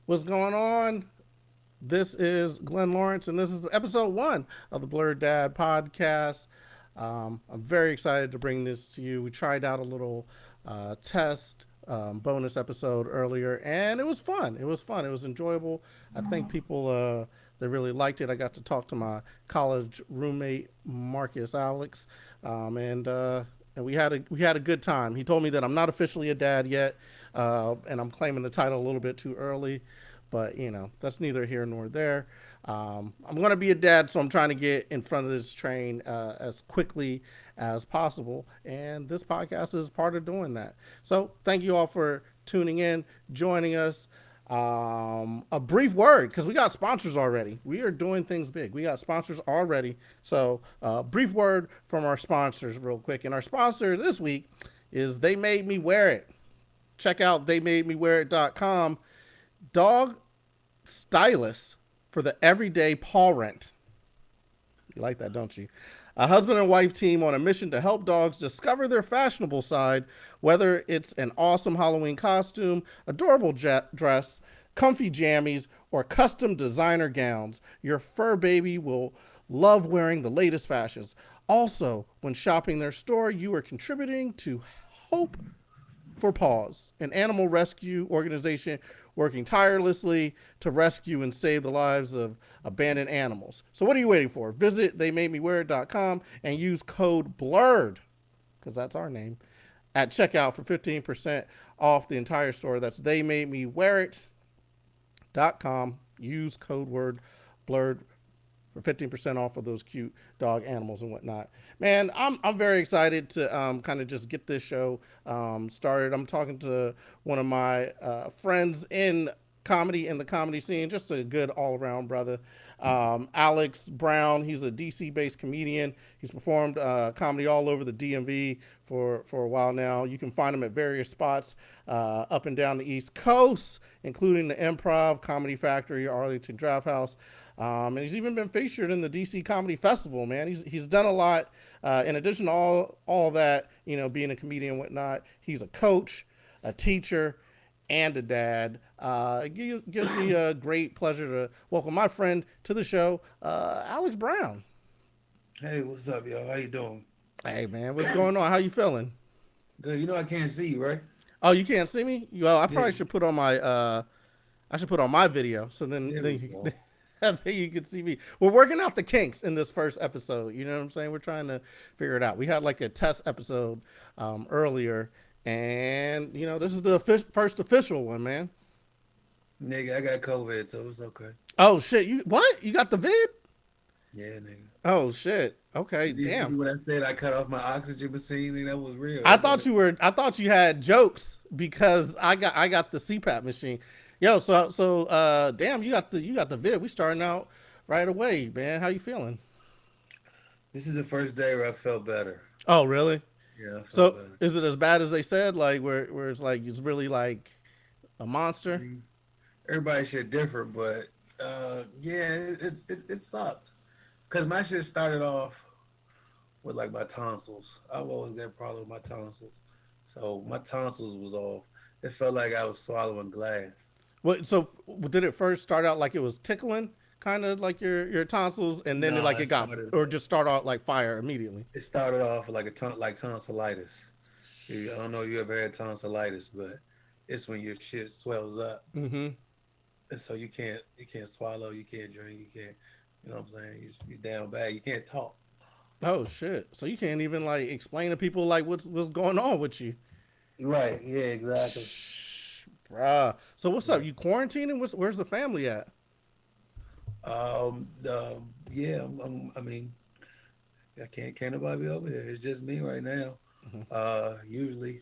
What's going on? This is Glenn Lawrence, and this is episode one of the Blerd Dad Podcast. I'm very excited to bring this to you. We tried out a little test bonus episode earlier, and it was fun. It was fun. It was enjoyable. I think people they really liked it. I got to talk to my college roommate Marcus Alex, and we had a good time. He told me that I'm not officially a dad yet, and I'm claiming the title a little bit too early. But that's neither here nor there. I'm going to be a dad, so I'm trying to get in front of this train as quickly as possible. And this podcast is part of doing that. So thank you all for tuning in, joining us. A brief word, because we got sponsors already. We are doing things big. We got sponsors already. So brief word from our sponsors real quick. And our sponsor this week is They Made Me Wear It. Check out theymademewearit.com. Dog stylist for the everyday paw rent. You like that, don't you? A husband and wife team on a mission to help dogs discover their fashionable side, whether it's an awesome Halloween costume, adorable dress, comfy jammies, or custom designer gowns. Your fur baby will love wearing the latest fashions. Also, when shopping their store, you are contributing to Hope for Paws, an animal rescue organization working tirelessly to rescue and save the lives of abandoned animals. So what are you waiting for? Visit theymademewearit.com and use code BLERD, because that's our name, at checkout for 15% off the entire store. That's theymademewearit.com. Use code word BLERD for 15% off of those cute dog animals and whatnot. Man, I'm very excited to kind of just get this show started. I'm talking to one of my friends in comedy, in the comedy scene, just a good all around brother. Alex Brown, he's a DC based comedian. He's performed comedy all over the DMV for a while now. You can find him at various spots up and down the East Coast, including the Improv, Comedy Factory, Arlington Draft House. And he's even been featured in the DC Comedy Festival, man. He's done a lot. In addition to all that, being a comedian and whatnot, he's a coach, a teacher, and a dad. It gives me a great pleasure to welcome my friend to the show, Alex Brown. Hey, what's up, y'all? How you doing? Hey, man, what's going on? How you feeling? Good. You know I can't see you, right? Oh, you can't see me? Well, I Yeah. probably should put on my video, so then There we then you, go. then you can see me. We're working out the kinks in this first episode. You know what I'm saying? We're trying to figure it out. We had like a test episode earlier, and this is the first official one, man. Nigga, I got COVID, so it's okay. Oh shit! You what? You got the vid? Yeah, nigga. Oh shit! Okay, You didn't hear me damn. when I said I cut off my oxygen machine, and that was real. I I got thought it. you were. I thought you had jokes because I got the CPAP machine. Yo, so damn, you got the vid. We starting out right away, man. How you feeling? This is the first day where I felt better. Oh, really? Yeah, I felt So better. is it as bad as they said? Like where it's like it's really like a I monster? mean, everybody shit different, but yeah, it sucked. Cause my shit started off with like my tonsils. I've always got a problem with my tonsils, so my tonsils was off. It felt like I was swallowing glass. What? So did it first start out like it was tickling, kind of like your tonsils, and then No, it got or just start out like fire immediately? it started off like like tonsillitis. I don't know if you ever had tonsillitis, but it's when your shit swells up, Mm-hmm. and so you can't swallow, you can't drink, you can't, you know what I'm saying? You're down bad, you can't talk. Oh shit! So you can't even like explain to people like what's going on with you, Right? Yeah, exactly. bruh. So what's up? Yeah. You quarantining? Where's the family at? Yeah. I mean, I can't nobody be over here. It's just me right now. Usually,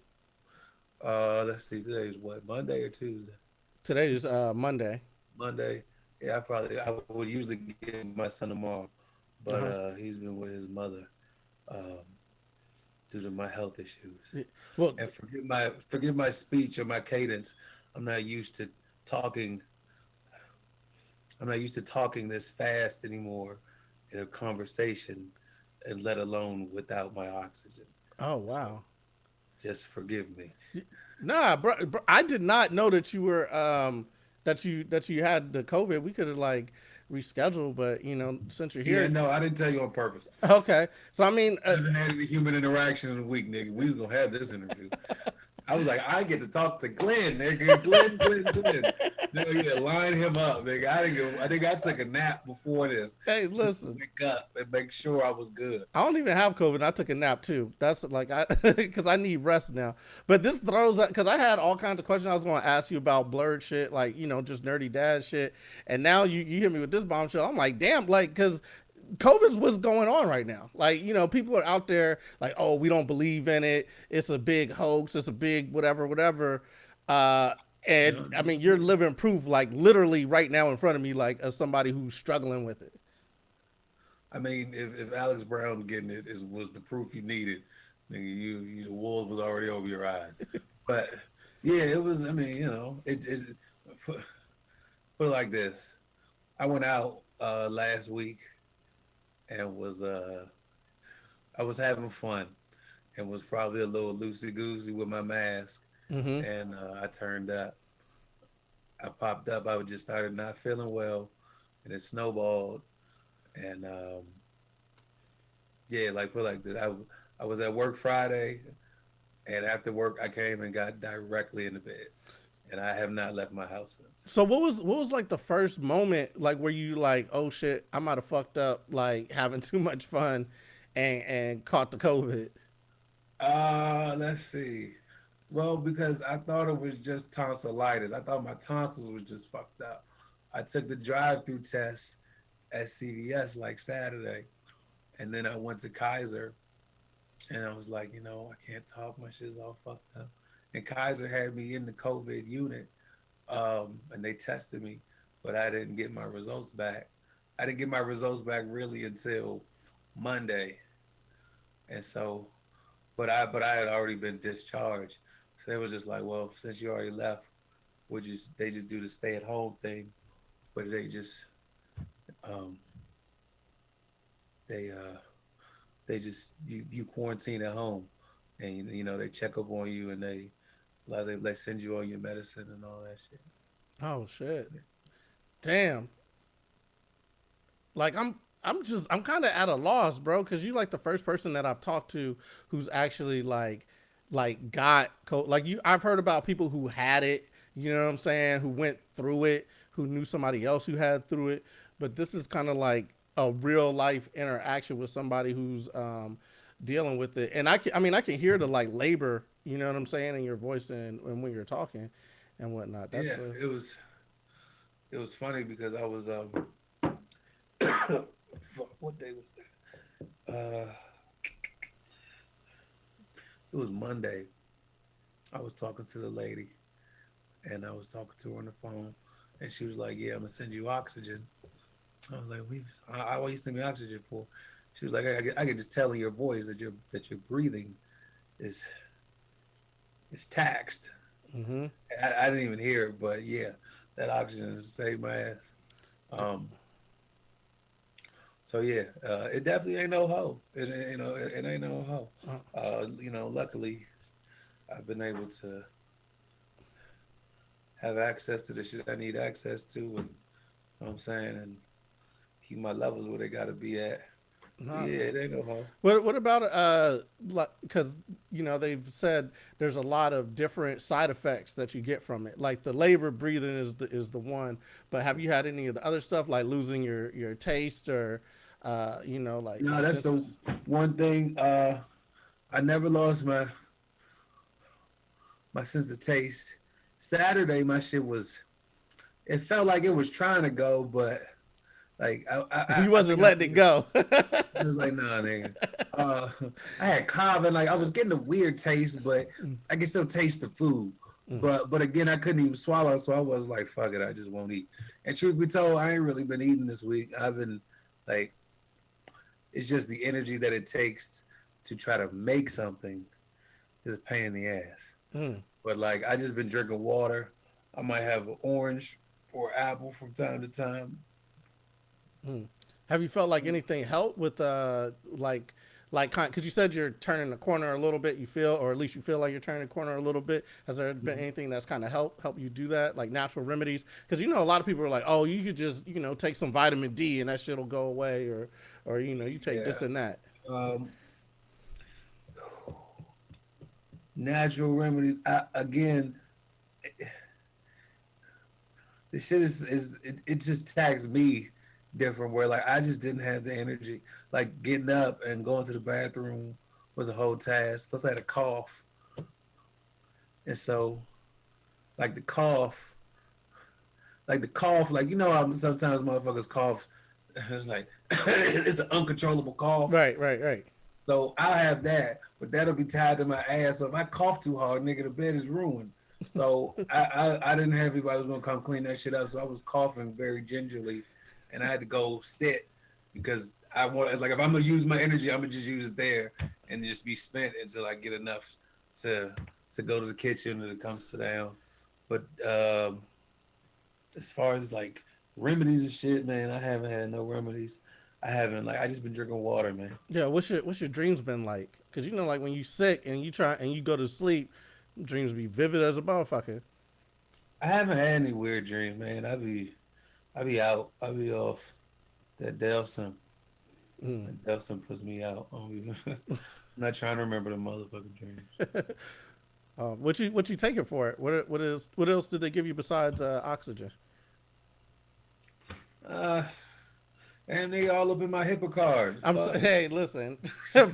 let's see, today's what, Monday or Tuesday? Today's Monday. Monday. Yeah, I would usually get my son tomorrow, but Uh huh. he's been with his mother um, due to my health issues. Well, And forgive my speech or my cadence. I'm not used to talking. I'm not used to talking this fast anymore in a conversation, and let alone without my oxygen. oh So wow. just forgive me. Nah, bro, I did not know that you were that you had the COVID, we could have like rescheduled, but since you're Yeah, here, no, I didn't tell you on purpose. okay. So I mean, I haven't had any human interaction in a week, nigga. We was gonna have this interview. I was like, I get to talk to Glenn, nigga. Glenn. No, yeah, line him up, nigga. I think I took a nap before this hey, just to listen, wake up and make sure I was good. I don't even have COVID. I took a nap too. That's like I because I need rest now. But this throws up because I had all kinds of questions I was going to ask you about blurred shit, like just nerdy dad shit. And now you hit me with this bombshell. I'm like, damn, like because COVID's what's going on right now. Like, people are out there like, oh, we don't believe in it. It's a big hoax. It's a big whatever, whatever. Uh, and No, I mean, you're living proof, like literally right now in front of me, like as somebody who's struggling with it. I mean, if Alex Brown getting it was the proof you needed, nigga, you the wool was already over your eyes. But yeah, it was. I mean, put, put it like this. I went out last week and I was having fun and was probably a little loosey goosey with my mask. Mm-hmm. And I turned up. I popped up. I just started not feeling well, and it snowballed. And yeah, like put like this. I was at work Friday, and after work I came and got directly into bed, and I have not left my house since. So what was like the first moment like where you like, oh shit, I might have fucked up like having too much fun and caught the COVID. Let's see. Well, because I thought it was just tonsillitis. I thought my tonsils was just fucked up. I took the drive-through test at CVS like Saturday, and then I went to Kaiser, and I was like, I can't talk. My shit's all fucked up. And Kaiser had me in the COVID unit, and they tested me, but I didn't get my results back. I didn't get my results back really until Monday, and so, but I had already been discharged. So they was just like, well, since you already left, they just do the stay at home thing, but um, they uh, they just you quarantine at home, and they check up on you and they send you all your medicine and all that shit. Oh shit. Damn. Like I'm kind of at a loss, bro, because you like the first person that I've talked to who's actually like got like you. I've heard about people who had it. You know what I'm saying? Who went through it? Who knew somebody else who had through it? But this is kind of like a real life interaction with somebody who's dealing with it. And I mean, I can hear the like labor. You know what I'm saying in your voice and when you're talking and whatnot. Yeah, That's it was funny because I was what day was that? It was Monday. I was talking to the lady, and I was talking to her on the phone, and she was like, "Yeah, I'm gonna send you oxygen." I was like, "What you send me oxygen for?" She was like, "I could just tell in your voice that your breathing is taxed." mm-hmm. I didn't even hear it, but yeah, that oxygen saved my ass. Um, so yeah, it definitely ain't no hoe. It ain't no hoe. Luckily, I've been able to have access to the shit I need access to, and you know what I'm saying, and keep my levels where they gotta be at. But Not yeah, it ain't no hoe. what about because they've said there's a lot of different side effects that you get from it. Like the labor breathing is the one, but have you had any of the other stuff like losing your taste or No, like that's the senses? one thing. I never lost my sense of taste. Saturday, my shit was. It felt like it was trying to go, but like You I wasn't think I letting it go. it was like, nah, nigga. Uh, I had carving, like I was getting a weird taste, but I could still taste the food. Mm, But again, I couldn't even swallow, so I was like, fuck it, I just won't eat. And truth be told, I ain't really been eating this week. I've been like, it's just the energy that it takes to try to make something is a pain in the ass. mm, But like, I just been drinking water. I might have an orange or apple from time to time. mm. Have you felt like anything helped with Like, because you said you're turning the corner a little bit, you feel, or at least you feel like you're turning the corner a little bit. Has there been Mhm. anything that's kind of help you do that, like natural remedies? Because you know a lot of people are like, oh, you could just take some vitamin D and that shit'll go away, or you take Yeah. this and that. Um, Natural remedies. Again, the shit it just tags me different. Where like I just didn't have the energy. Like getting up and going to the bathroom was a whole task. Plus I had a cough, and so like the cough, like how sometimes motherfuckers cough. It's like it's an uncontrollable cough. Right, right, right. So I'll have that, but that'll be tied to my ass. So if I cough too hard, nigga, the bed is ruined. So I didn't have anybody who was gonna come clean that shit up. So I was coughing very gingerly, and I had to go sit because I want like if I'm gonna use my energy, I'm gonna just use it there and just be spent until I get enough to go to the kitchen and to come sit down. But as far as like remedies and shit, man, I haven't had no remedies. I haven't I just been drinking water, man. Yeah, what's your dreams been like? Because like when you sick and you try and you go to sleep, dreams be vivid as a motherfucker. I haven't had any weird dreams, man. I be out. I be off that Delson. Mm. That Delson puts me out. I'm not trying to remember the motherfucking dreams. What you taking for it? What else did they give you besides oxygen? Uh, and they all up in my HIPAA card. Fuck. Hey, listen,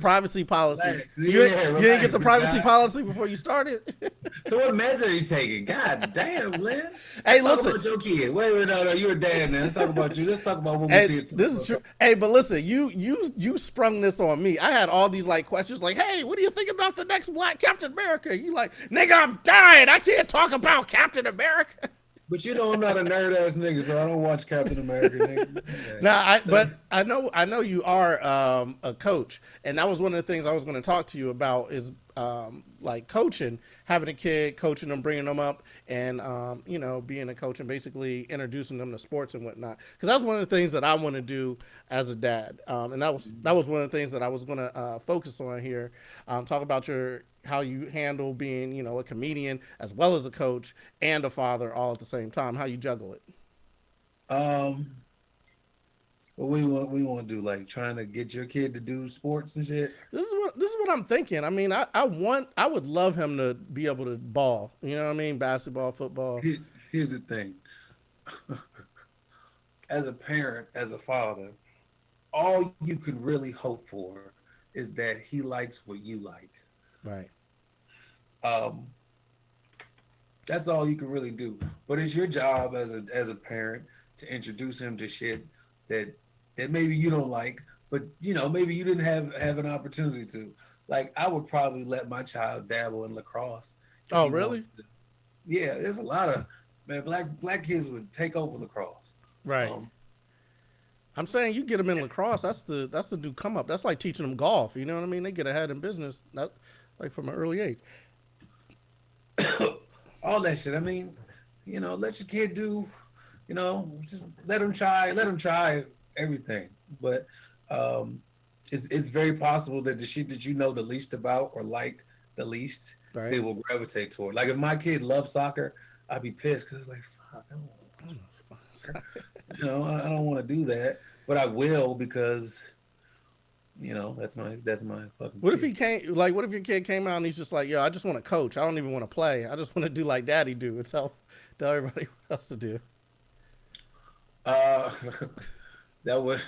privacy policy. Relax. You Yeah, you didn't get relax, the big privacy guy. policy before you started. So what meds are you taking? God damn, Lynn. Hey, Let's talk listen. about your kid. Wait, no, you're a dad now. Let's talk about you. Let's talk about what we Hey, see. this is true. Hey, but listen, you sprung this on me. I had all these like questions, like, hey, what do you think about the next Black Captain America? You like, nigga, I'm dying. I can't talk about Captain America. But you know I'm not a nerd ass nigga, so I don't watch Captain America, nigga. Okay. Now, So but I know you are a coach, and that was one of the things I was going to talk to you about is like coaching, having a kid, coaching them, bringing them up, and being a coach and basically introducing them to sports and whatnot. Because that's one of the things that I want to do as a dad, and that was one of the things that I was going to focus on here. Talk about your how you handle being a comedian as well as a coach and a father all at the same time. How you juggle it. um what we want to do, like trying to get your kid to do sports and shit. This is what I'm thinking. I mean, I would love him to be able to ball. You know what I mean? Basketball, football. Here, here's the thing. As a parent, as a father, all you can really hope for is that he likes what you like. Right. Um, that's all you can really do. But it's your job as a parent to introduce him to shit that maybe you don't like, but maybe you didn't have an opportunity to. Like I would probably let my child dabble in lacrosse if Oh, he wanted really? to. Yeah, there's a lot of man black kids would take over lacrosse. Right. Um, I'm saying you get them in lacrosse. That's the new come up. That's like teaching them golf. You know what I mean? They get ahead in business, not like from an early age. all that shit. I mean, let your kid do, just let him try everything. But um, it's very possible that the shit that you know the least about or like the least, Right. they will gravitate toward. Like if my kid loves soccer, I'd be pissed because it's like, fuck, I don't I don't want know. soccer. I don't want to do that, but I will because that's my fucking What if kid. he came? Like, what if your kid came out and he's just like, "Yo, I just want to coach. I don't even want to play. I just want to do like Daddy do and tell everybody what else to do." Uh, that would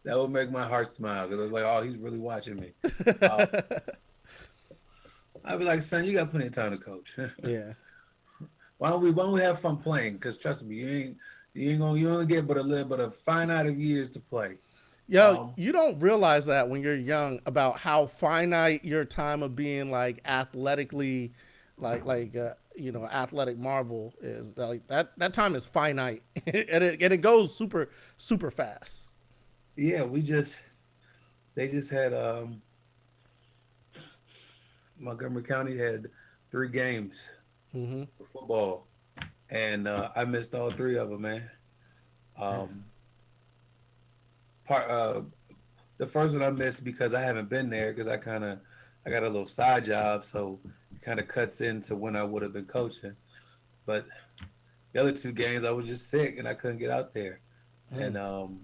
that would make my heart smile because I was like, oh, he's really watching me. Uh, I'd be like, son, you got plenty of time to coach. Yeah. Why don't we have fun playing? Because trust me, you only get but a little but a finite of years to play. Yo, Um, you don't realize that when you're young about how finite your time of being like athletically, athletic marvel is. Like that time is finite, and it goes super fast. yeah, they just had Montgomery County had 3 games Mm-hmm. for football, and I missed all 3 of them, man. Yeah. Um, part the first one I missed because I haven't been there because I got a little side job, so it kind of cuts into when I would have been coaching. But the other two games, I was just sick and I couldn't get out there, and Mm,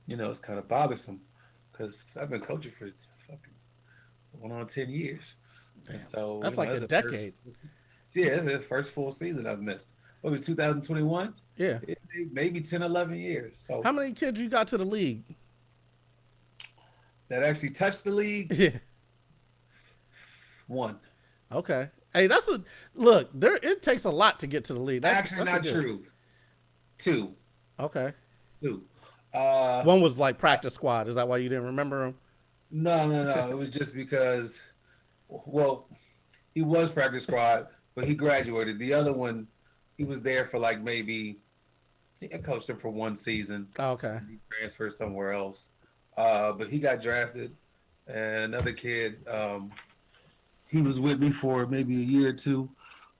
it's kind of bothersome because I've been coaching for fucking going on 10 years, and damn, so that's like a that's the first. decade. Yeah, it's the first full season I've missed. What was 2021? Yeah. Maybe 10, 11 years. So How many kids you got to the league? that actually touched the league. Yeah. One. Okay. Hey, that's a look. There, it takes a lot to get to the league. Actually, That's a not good. true. Two. Okay. Two. Uh, One was like practice squad. Is that why you didn't remember him? no, no, no. It was just because, well, he was practice squad, but he graduated. The other one, he was there for like maybe, I coached him for one season. Oh, okay. He transferred somewhere else. But he got drafted. And another kid, he was with me for maybe a year or two,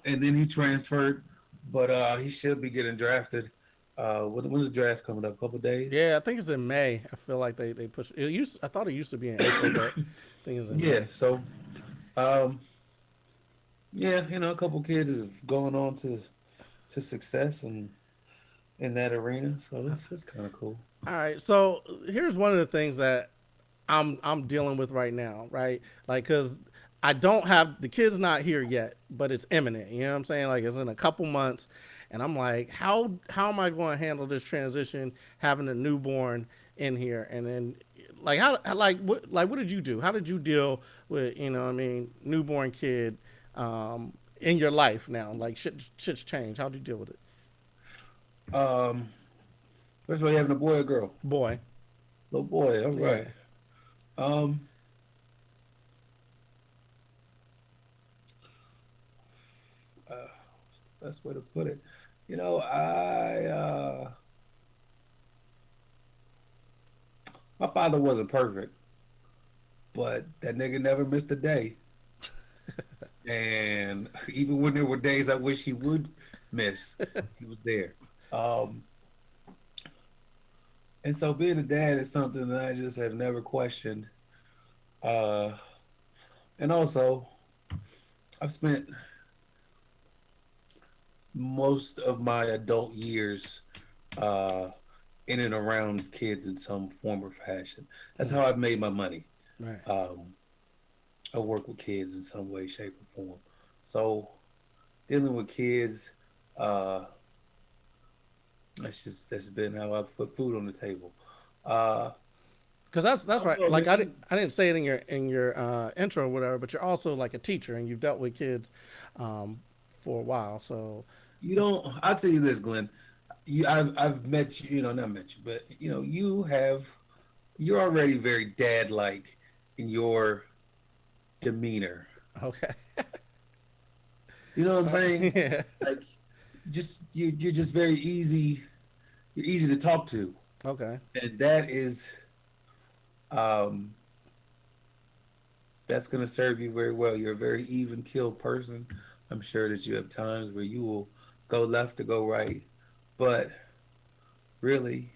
and then he transferred. But he should be getting drafted. When's the draft coming up? A couple days? Yeah, I think it's in May. I feel like they push. It used. I thought it used to be in April, but I think it's in Yeah. May. So, um, yeah, a couple kids is going on to success and in that arena. So it's kind of cool. All right. So here's one of the things that I'm dealing with right now, right? Like, cause I don't have the kid's not here yet, but it's imminent. You know what I'm saying? Like, it's in a couple months, and I'm like, how am I going to handle this transition, having a newborn in here, and then like what did you do? How did you deal with what I mean newborn kid in your life now? Like shit's changed. How'd you deal with it? Um, First of all, you having a boy or girl? Boy, Little boy. All yeah. right. Um, what's the best way to put it? I my father wasn't perfect, but that nigga never missed a day. And even when there were days I wish he would miss, he was there. Um, and so being a dad is something that I just have never questioned. Uh, and also, I've spent most of my adult years uh, in and around kids in some form or fashion. That's Mm, how I've made my money. right. Um, I work with kids in some way, shape, or form. So dealing with kids, uh, that's been how I put food on the table. Uh, Because that's right. also, Like man, I didn't say it in your intro or whatever, but you're also like a teacher and you've dealt with kids for a while. So you don't. I'll tell you this, Glenn. I've met you. Not met you, but you're already very dad-like in your demeanor. okay, You know what I'm saying? yeah, Like, just you're just very easy. You're easy to talk to, okay, and um, that's going to serve you very well. You're a very even-keeled person. I'm sure that you have times where you will go left to go right, but really,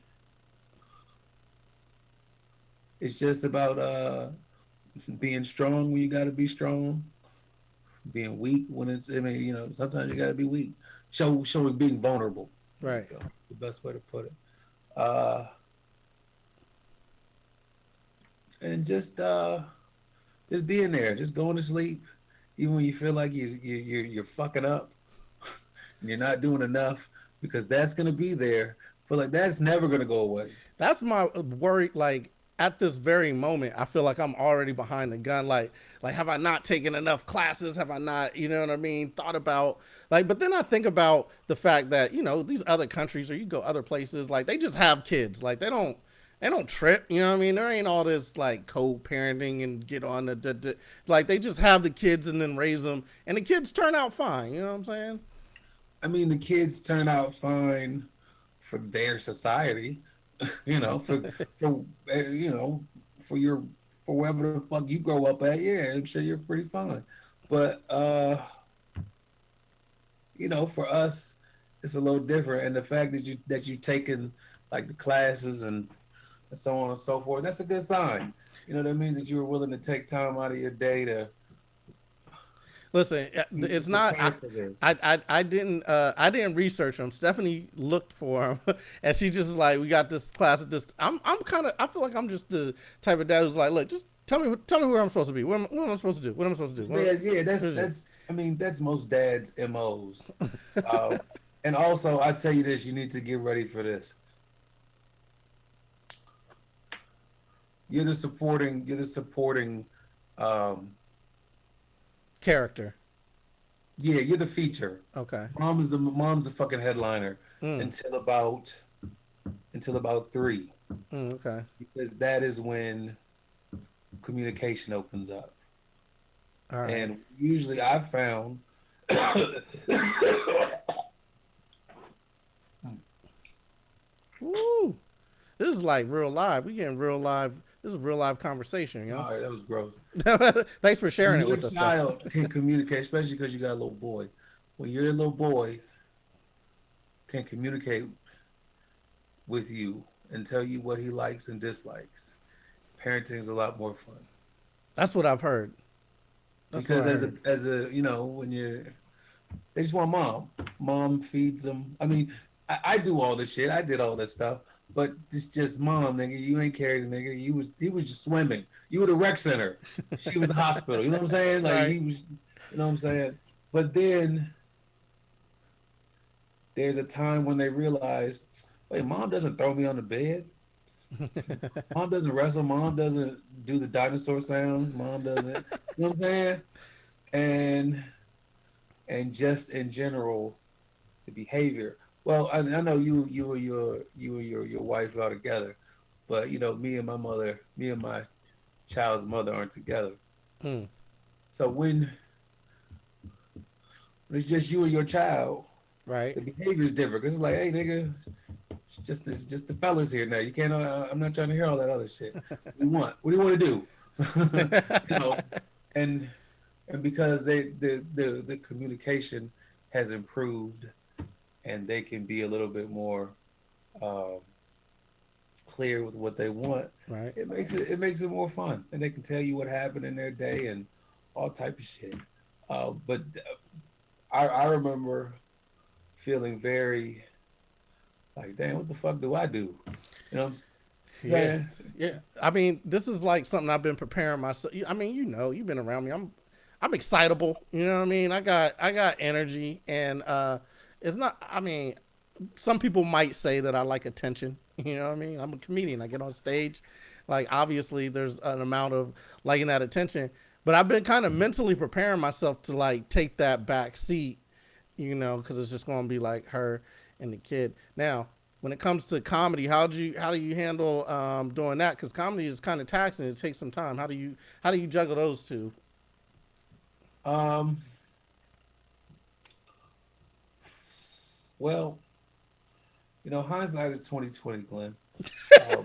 it's just about being strong when you got to be strong, being weak when it's. I mean, sometimes you got to be weak. Showing being vulnerable. There you right. go. The best way to put it. Uh, and just being there, just going to sleep, even when you feel like you're fucking up and you're not doing enough, because that's gonna be there. But like that's never gonna go away. That's my worry. Like at this very moment, I feel like I'm already behind the gun. Like have I not taken enough classes? Have I not, you know what I mean? Thought about like, but then I think about the fact that these other countries or you go other places, like they just have kids. Like they don't trip. You know what I mean? There ain't all this like co-parenting and get on like they just have the kids and then raise them, and the kids turn out fine. You know what I'm saying? I mean, the kids turn out fine for their society, for for your for wherever the fuck you grow up at. Yeah, I'm sure you're pretty fine. But for us, it's a little different. And the fact that you taken like the classes and and so on and so forth. That's a good sign. That means that you were willing to take time out of your day to Listen, be it's not. prepared for this. I didn't research him. Stephanie looked for him, and she just like, we got this class at this. I'm kind of. I feel like I'm just the type of dad who's like, look, just tell me where I'm supposed to be. What am I supposed to do? What am I supposed to do? Yeah, What is it? that's. I mean, that's most dads' MOs. Um, and also, I tell you this: you need to get ready for this. You're the supporting. Um, Character. yeah, you're the feature. Okay. Mom's the fucking headliner Mm, until about until about three, okay. because that is when communication opens up. All right. And usually, I've found. Woo. This is like real live. We getting real live. This is real live conversation, All right, that was gross. Thanks for sharing When it your with us, though. child can communicate, especially because you got a little boy, when your little boy can communicate with you and tell you what he likes and dislikes, parenting is a lot more fun. That's what I've heard. That's what Because I heard. when you're, they just want mom. Mom feeds them. I mean, I do all this shit. I did all this stuff, but it's just mom, nigga. You ain't carried a nigga. He was just swimming. You were the rec center. She was the hospital. You know what I'm saying? Like Right. he was. You know what I'm saying? But then there's a time when they realize, wait, mom doesn't throw me on the bed. Mom doesn't wrestle. Mom doesn't do the dinosaur sounds. Mom doesn't. You know what I'm saying? And just in general, the behavior. Well, I know you and your wife are together, but me and my child's mother aren't together. Mm, So when it's just you and your child, right. the behavior is different. Cause it's like, hey, nigga, it's just the fellas here now. You can't. I'm not trying to hear all that other shit. What do you want? What do you want to do? you know, and because the communication has improved, and they can be a little bit more um, clear with what they want, Right. it makes it more fun, and they can tell you what happened in their day and all type of shit. But I remember feeling very like, damn, what the fuck do I do? You know what I'm Yeah. saying? Yeah. I mean, this is like something I've been preparing myself. I mean, you've been around me. I'm excitable. You know what I mean? I got energy, and it's not. I mean, some people might say that I like attention. You know what I mean? I'm a comedian. I get on stage. Like, obviously, there's an amount of liking that attention, but I've been kind of mentally preparing myself to like take that back seat, because it's just going to be like her and the kid. Now, when it comes to comedy, how do you handle doing that? Because comedy is kind of taxing. It takes some time. How do you juggle those two? Um, well, hindsight is 2020, Glenn. Um,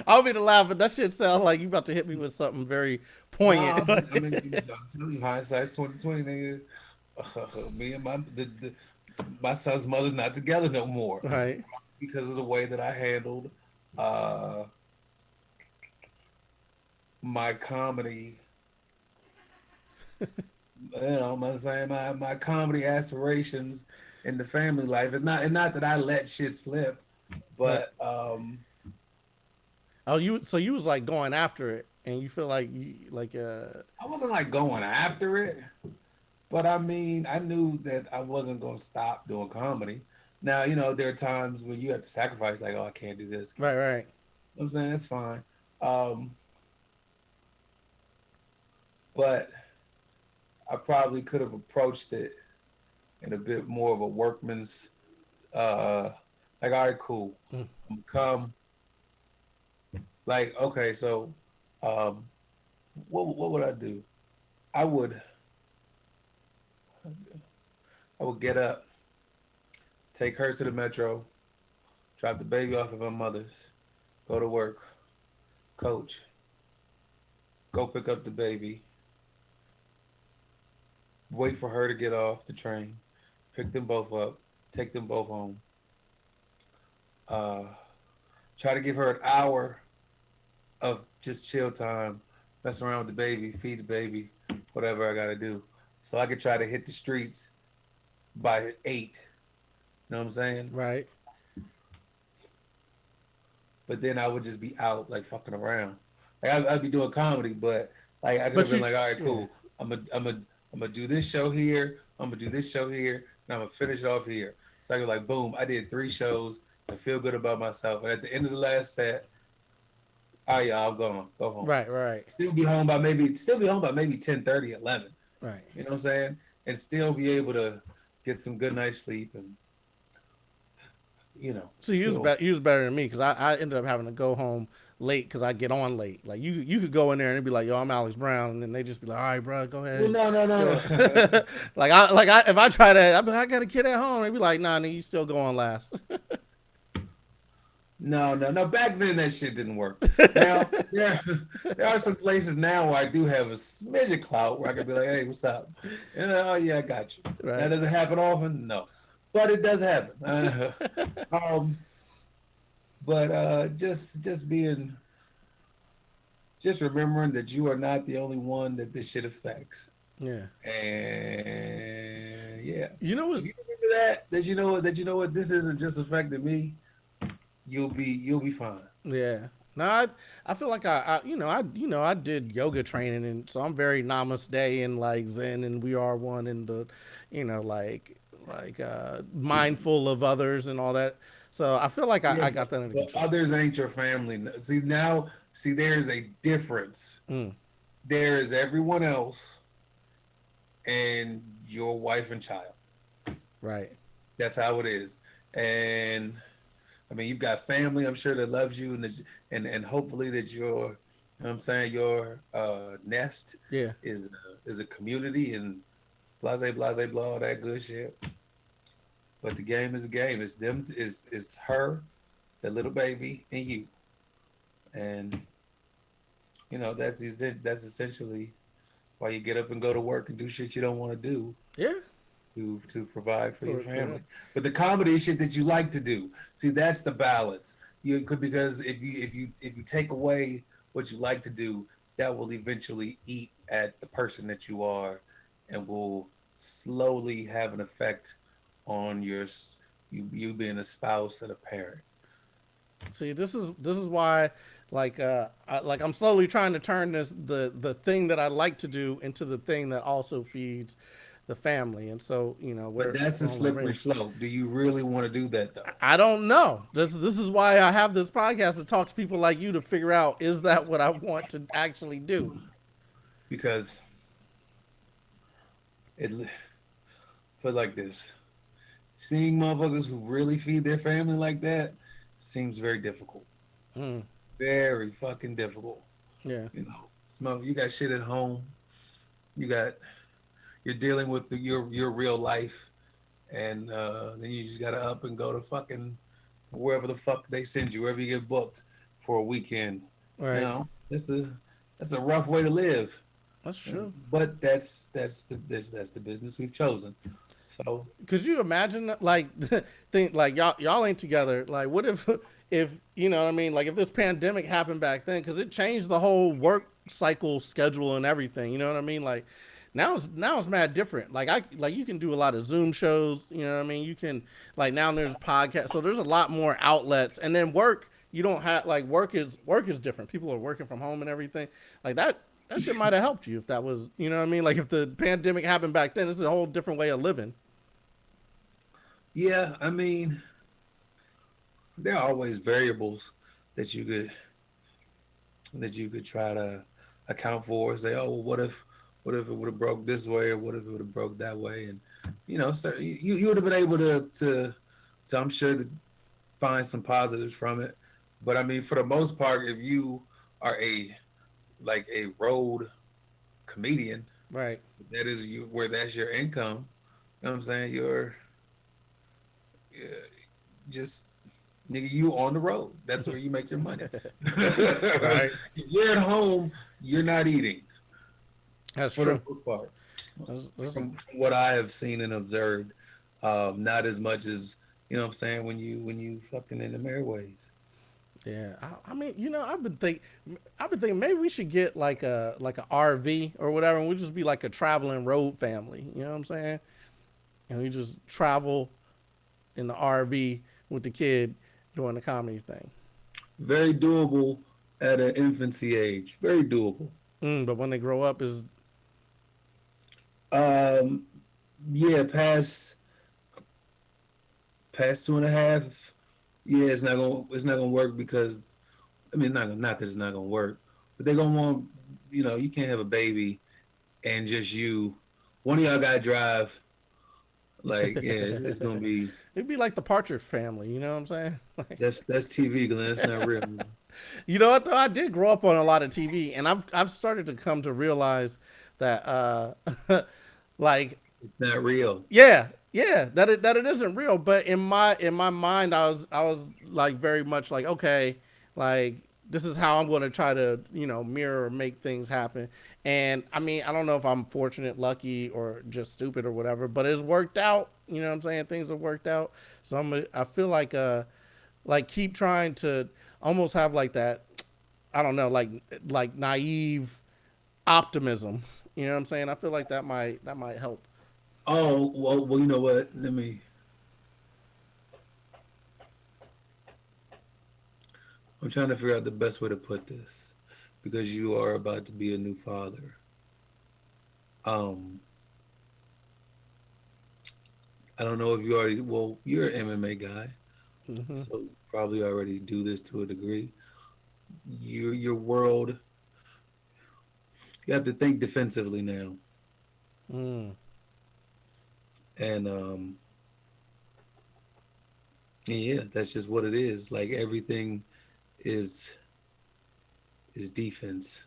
I'll be the laugh, but that shit sounds like you about to hit me with something very poignant. nah, I mean, I'm telling you, hindsight is 2020, nigga. Me and my son's mother's not together no more Right. because of the way that I handled uh, my comedy. I'm saying my comedy aspirations in the family life. It's not that I let shit slip, Right. but Oh, you was like going after it, and you feel like you like I wasn't like going after it. But I mean, I knew that I wasn't gonna stop doing comedy. Now, there are times when you have to sacrifice, like, oh, I can't do this. right, right. I'm saying that's fine. Um, but I probably could have approached it in a bit more of a workman's, uh, like, all right, cool. Mm, I'm come, like, okay, so, um, what would I do? I would I would get up, take her to the metro, drop the baby off at my mother's, go to work, coach, go pick up the baby, wait for her to get off the train, pick them both up, take them both home, uh, try to give her an hour of just chill time, mess around with the baby, feed the baby, whatever I gotta do. So I could try to hit the streets by 8. You know what I'm saying? Right. But then I would just be out like fucking around. Like I'd be doing comedy, but like I could have But been you, like, all right, yeah. cool. I'm gonna do this show here. I'm gonna do this show here, and I'm gonna finish it off here. So I go like, boom, I did 3 shows. I feel good about myself. And at the end of the last set, all right, y'all, I'm going, go home. Right. Right. Still be home by maybe 10:30, 11. Right. You know what I'm saying? And still be able to get some good night's sleep and So you was still. better. You was better than me because I ended up having to go home late because I get on late. Like you could go in there and be like, "Yo, I'm Alex Brown," and then they just be like, "All right, bro, go Well, ahead." no, no, no, Yeah. no. If I try to, I got a kid at home. They be like, "Nah, nigga, you still going last." No, no, no. Back then, that shit didn't work. Now, there are some places now where I do have a smidge of clout where I can be like, "Hey, what's up?" And oh yeah, I got you. That Right. doesn't happen often, no, but it does happen. Um, but just being, just remembering that you are not the only one that this shit affects, Yeah. and yeah, You know if what? you remember that you know what, this isn't just affecting me. You'll be fine. Yeah. No, I feel like I did yoga training, and so I'm very namaste and like Zen, and we are one, and the, mindful of others and all that. So I feel like Yeah, I got that under but control. others ain't your family. See, there's a difference. Mm, There is everyone else and your wife and child. right. That's how it is. And I mean, you've got family, I'm sure, that loves you, and hopefully that you know what I'm saying, your nest Yeah. is a community and blase blase blah all that good shit. But the game is a game. It's them. It's her, the little baby, and you. And that's essentially why you get up and go to work and do shit you don't want to do Yeah. to provide for your For real. family. But the comedy is shit that you like to do. See, that's the balance. You could, because if you take away what you like to do, that will eventually eat at the person that you are, and will slowly have an effect on you being a spouse and a parent. See, this is why, I'm slowly trying to turn the thing that I like to do into the thing that also feeds the family, and so But that's a we're on the slippery rails. slope. Do you really want to do that though? I don't know. This is why I have this podcast to talk to people like you to figure out, is that what I want to actually do? Because it put like this: seeing motherfuckers who really feed their family like that seems very difficult. Mm, Very fucking difficult. yeah. You got shit at home. You got you're dealing with your real life, and then you just gotta up and go to fucking wherever the fuck they send you, wherever you get booked for a weekend. You Right. know, that's a rough way to live. That's true. But that's the business we've chosen. So Could you imagine that, like, think like y'all ain't together? Like, what if you know what I mean? Like, if this pandemic happened back then, because it changed the whole work cycle schedule and everything. You know what I mean? Like, now it's mad different. Like you can do a lot of Zoom shows. You know what I mean? You can, like, now there's podcasts, so there's a lot more outlets. And then work, you don't have, like, work is different. People are working from home and everything. Like that shit might have helped you if that was, you know what I mean? Like, if the pandemic happened back then, this is a whole different way of living. yeah, I mean, there are always variables that you could try to account for. Say, oh, well, what if it would have broke this way, or what if it would have broke that way, and so you would have been able to I'm sure to find some positives from it. But I mean, for the most part, if you are a road comedian, Right. that is you where that's your income. You know what I'm saying? Yeah, just nigga, you on the road. That's where you make your money. Right. You're at home. You're not eating That's for the true. most part. That's From what I have seen and observed, not as much as, what I'm saying, when you fucking in the merry ways. Yeah, I mean, I've been thinking maybe we should get like a RV or whatever, and we just be like a traveling road family. You know what I'm saying? And we just travel in the RV with the kid doing the comedy thing. Very doable at an infancy age. Very doable. But when they grow up, is Um, yeah, past 2.5. Yeah, it's not gonna work because I mean not that it's not gonna work, but they're gonna want you can't have a baby and just you. One of y'all gotta drive. Like yeah, it's gonna be it'd be like the Partridge Family. You know what I'm saying? Like, that's TV, Glenn. It's not real. you know what though? I did grow up on a lot of TV, and I've started to come to realize that like It's not real. yeah, yeah, that it isn't real. But in my mind, I was like very much like okay, like this is how I'm going to try to mirror or make things happen. And I mean, I don't know if I'm fortunate, lucky, or just stupid or whatever, but it's worked out. You know what I'm saying? Things have worked out. So I feel like keep trying to almost have like that. I don't know, like naive optimism. You know what I'm saying? I feel like that might help. Oh well, you know what? I'm trying to figure out the best way to put this because you are about to be a new father. Um, I don't know if you already. Well, you're an MMA guy, Hmm. so you probably already do this to a degree. Your world. You have to think defensively now, Mm. and yeah, that's just what it is. Like everything is is defense.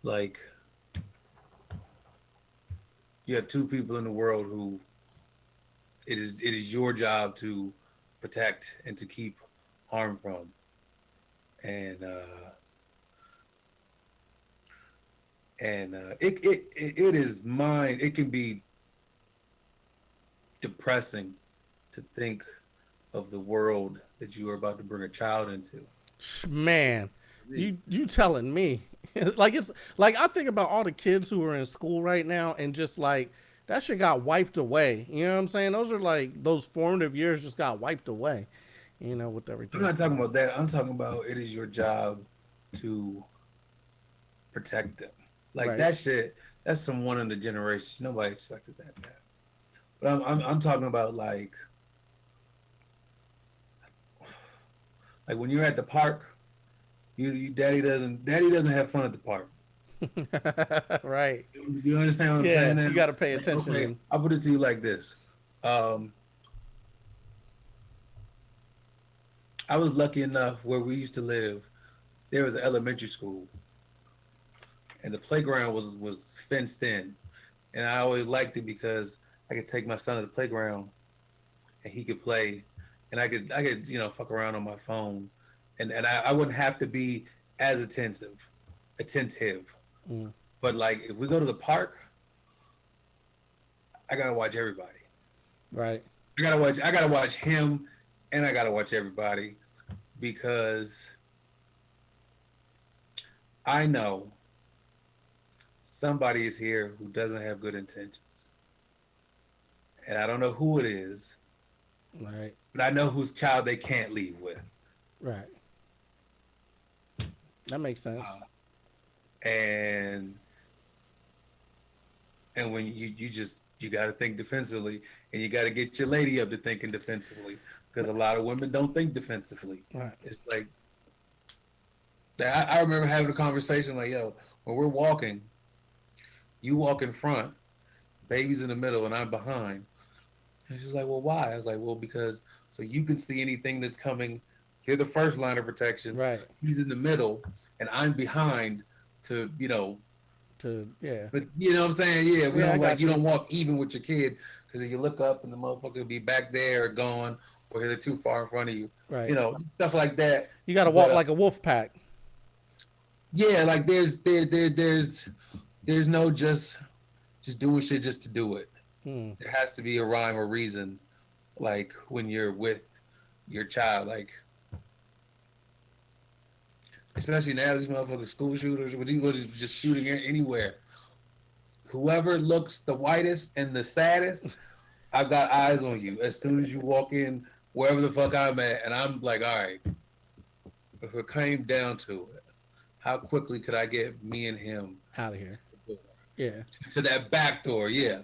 Like you have two people in the world who it is your job to protect and to keep harm from, and it is mine. It can be depressing to think of the world that you are about to bring a child into. Man, you telling me? Like it's like I think about all the kids who are in school right now and just like that shit got wiped away. You know what I'm saying? Those are like those formative years just got wiped away. With I'm everything not that's going talking on. about that. I'm talking about it is your job to protect them. Like Right. that shit. That's some one in the generation. Nobody expected that, man. But I'm talking about like when you're at the park, daddy doesn't have fun at the park. Right. You understand what I'm Yeah, saying now? you got to pay Like, attention okay, and I'll put it to you like this. Um, I was lucky enough where we used to live. There was an elementary school, and the playground was fenced in, and I always liked it because I could take my son to the playground and he could play, and I could fuck around on my phone, and I wouldn't have to be as attentive. mm, But like if we go to the park, I gotta watch everybody. right. I gotta watch him, and I gotta watch everybody because I know somebody is here who doesn't have good intentions, and I don't know who it is, Right. but I know whose child they can't leave with. Right. That makes sense. Uh, and and when you got to think defensively, and you got to get your lady up to thinking defensively because a lot of women don't think defensively. Right. It's like I remember having a conversation like, yo, when we're walking, you walk in front, baby's in the middle, and I'm behind. And she's like, well, why? I was like, well, because so you can see anything that's coming. You're the first line of protection. Right. He's in the middle, and I'm behind to. Yeah. But you know what I'm saying? Yeah, we Yeah, I don't like got you you. don't walk even with your kid because if you look up and the motherfucker will be back there or gone or they're too far in front of you. Right. Stuff like that. You got to But walk like a wolf pack. yeah, like there's no just doing shit just to do it. Hmm. There has to be a rhyme or reason. Like when you're with your child, like especially now these motherfucking school shooters, when these was just shooting anywhere. Whoever looks the whitest and the saddest, I've got eyes on you. As soon as you walk in, wherever the fuck I'm at, and I'm like, all right, if it came down to it, how quickly could I get me and him Out of to here. the door, Yeah. to that back door? Yeah.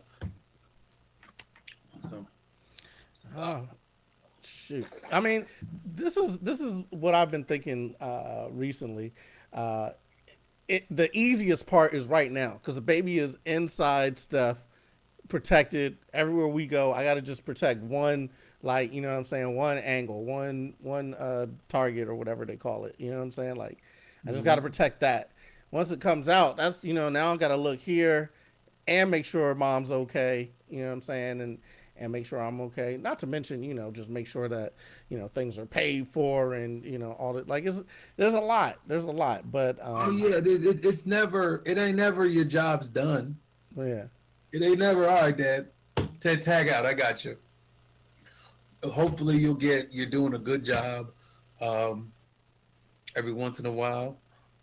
So, Oh, shoot. I mean, this is what I've been thinking recently. Uh, the easiest part is right now because the baby is inside stuff, protected everywhere we go. I got to just protect one, like, you know what I'm saying, one angle, one target or whatever they call it. You know what I'm saying? Like, I just got to mm-hmm. protect that. Once it comes out, that's, now I got to look here and make sure mom's okay. You know what I'm saying? And make sure I'm okay. Not to mention, just make sure that things are paid for and all that. Like, there's a lot. There's a lot, but Oh yeah, it's never, it ain't never your job's done. yeah, It ain't never, all right, Dad. Tag out. I got you. Hopefully, you're doing a good job. Um, every once in a while,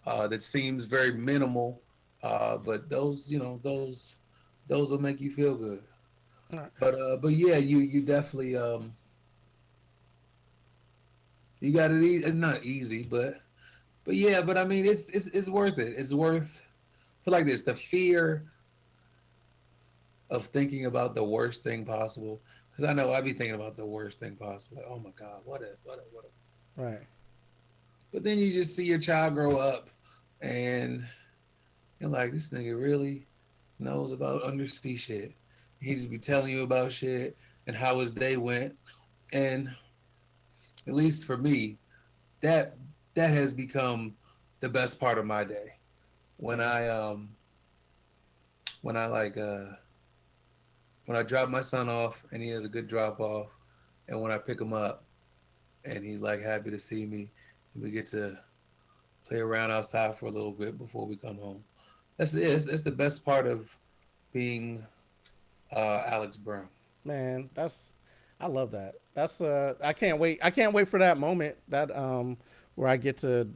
that seems very minimal, but those will make you feel good. But yeah, you definitely you got it. It's not easy, but yeah, but I mean, it's worth it. It's worth. I feel like this, the fear of thinking about the worst thing possible. Because I know I be thinking about the worst thing possible. Like, oh my God, what if? right. But then you just see your child grow up, and you're like, this nigga really knows about undersea shit. He just be telling you about shit and how his day went. And at least for me, that that has become the best part of my day. When Yeah. I like when I drop my son off and he has a good drop off, and when I pick him up and he's like happy to see me, and we get to play around outside for a little bit before we come home. That's it. That's the best part of being Alex Brown. Man, I love that. That's I can't wait. I can't wait for that moment that where I get to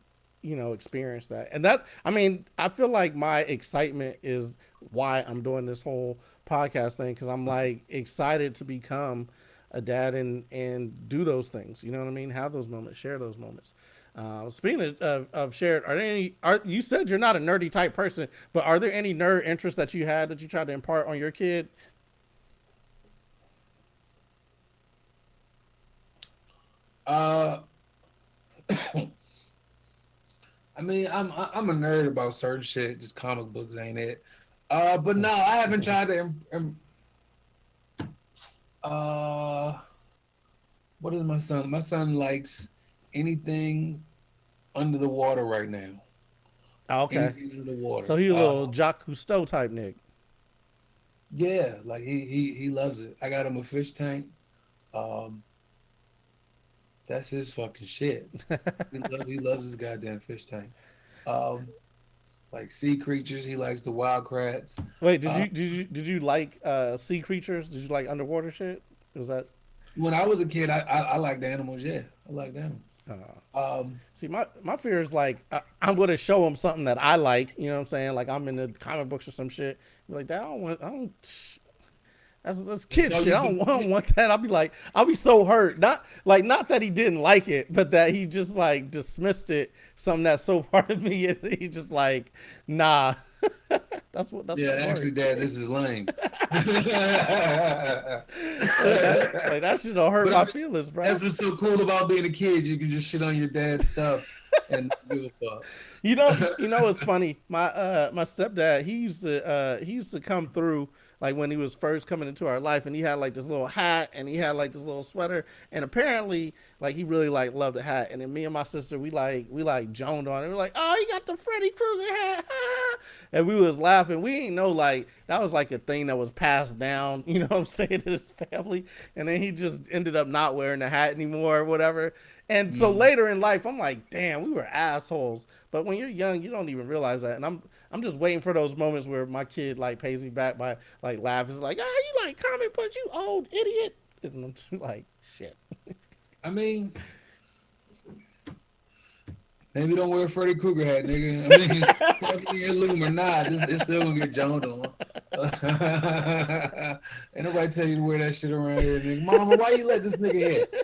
experience that. And that, I mean, I feel like my excitement is why I'm doing this whole podcast thing cuz I'm like excited to become a dad and do those things. You know what I mean? Have those moments, share those moments. Speaking of shared, are there any? Are you said you're not a nerdy type person, but are there any nerd interests that you had that you tried to impart on your kid? Uh, I mean, I'm a nerd about certain shit. Just comic books ain't it. But no, I haven't tried to. Uh, what is my son? My son likes anything under the water right now. Oh, okay. Anything under the So water. he a little Jacques Cousteau type Nick. Yeah, like he loves it. I got him a fish tank. Um, that's his fucking shit. He loves his goddamn fish tank. Um, like sea creatures, he likes the wild crats. Wait, did Uh, you did you did you like sea creatures? Did you like underwater shit? Was that? when I was a kid, I liked animals. Yeah, I liked animals. Uh, Um, See, my fear is like I'm gonna show him something that I like. You know what I'm saying? Like I'm in the comic books or some shit. Be like that. I don't want. I don't. That's kid so shit. you I can, don't want that. I'll be like, I'll be so hurt. Not that he didn't like it, but that he just like dismissed it. Something that's so part of me. He just like, nah. That's yeah, my actually, worry. Dad, this is lame. but Like that should have hurt I my mean, feelings, bro. that's what's so cool about being a kid. You can just shit on your dad's stuff and not give a It's funny. My stepdad, he used to come through like when he was first coming into our life, and he had like this little hat, and he had like this little sweater, and apparently like he really like loved the hat, and then me and my sister we like joned on it. We were like, oh, he got the Freddy Krueger hat, and we was laughing. We didn't know like that was like a thing that was passed down, you know what I'm saying, to his family, and then he just ended up not wearing the hat anymore or whatever. And so fuck. later in life, I'm like, damn, we were assholes. But when you're young, you don't even realize that. And I'm just waiting for those moments where my kid like pays me back by like laughing, like, ah, you like comic books, you old idiot. And I'm just like, shit. I mean, Maybe don't wear a Freddy Krueger hat, nigga. I mean, fuck me in Loom or not, it's still gonna get joned on. Ain't nobody tell you to wear that shit around here, nigga. Mama, why you let this nigga hit?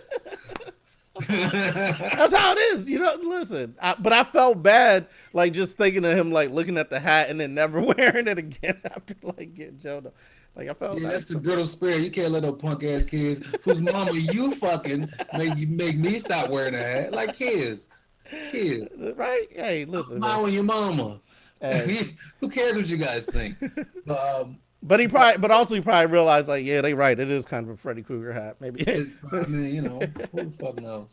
That's how it is. You know, listen. But I felt bad, like just thinking of him, like looking at the hat and then never wearing it again after like getting Joe. Like I felt Yeah, like, that's the brittle spirit. You can't let no punk ass kids whose mama you fucking make me stop wearing a hat. Like kids. right? Hey, listen, man. Mama, your mama. Hey. Who cares what you guys think? But he But probably, but also he probably realized, like, yeah, they right. It is kind of a Freddy Krueger hat, maybe. I mean, who the fuck knows?